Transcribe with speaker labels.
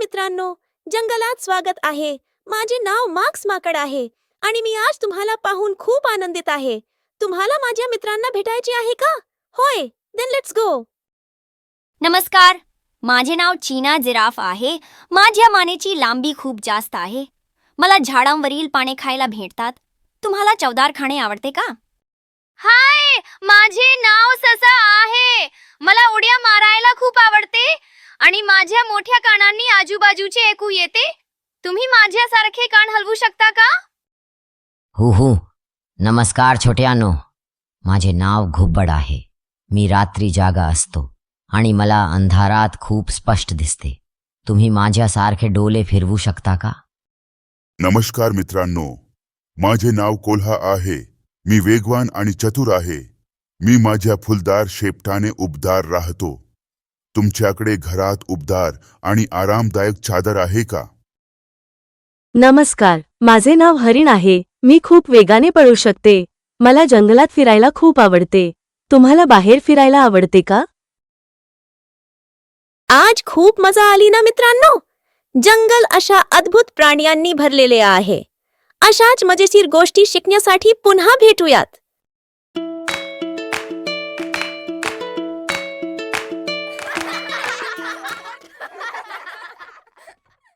Speaker 1: मित्रांनो, जंगलात स्वागत आहे. माझे नाव मार्क्स माकड आहे आणि मी आज तुम्हाला पाहून खूप आनंदित आहे. तुम्हाला माझ्या मित्रांना भेटायचे आहे का? होय, देन लेट्स गो.
Speaker 2: नमस्कार, माझे नाव चीना जिराफ आहे. माझ्या मानेची लांबी खूप जास्त आहे. मला झाडांवरील पाने खायला भेटतात. तुम्हाला चवदार खाणे आवडते का? हाय, माझे नाव ससा आहे. मला उड्या मारायला खूप आवडते आणि माझ्या मोठ्या कानांनी आजूबाजूचे ऐकू येते. तुम्ही माझ्यासारखे कान हलवू शकता का?
Speaker 3: हो, नमस्कार छोट्यानो. माझे नाव घुबड आहे. मी रात्री जागा असतो आणि मला अंधारात खूप स्पष्ट दिसते. तुम्ही माझ्यासारखे डोळे फिरवू शकता का?
Speaker 4: नमस्कार मित्रांनो, माझे नाव कोल्हा आहे. मी वेगवान आणि चतुर आहे. मी माझ्या फुलदार शेपटाने उबदार राहतो. तुमच्याकडे घरात उबदार आणि आरामदायक चादर आहे का?
Speaker 5: नमस्कार, माझे नाव हरिण आहे. मी खूप वेगाने पळू शकते. मला जंगलात फिरायला खूप आवडते. तुम्हाला बाहेर फिरायला आवडते का?
Speaker 1: आज खूप मजा आली ना मित्रांनो? जंगल अशा अद्भुत प्राण्यांनी भरलेले आहे. अशाच मजेशीर गोष्टी शिकण्यासाठी पुन्हा भेटूयात.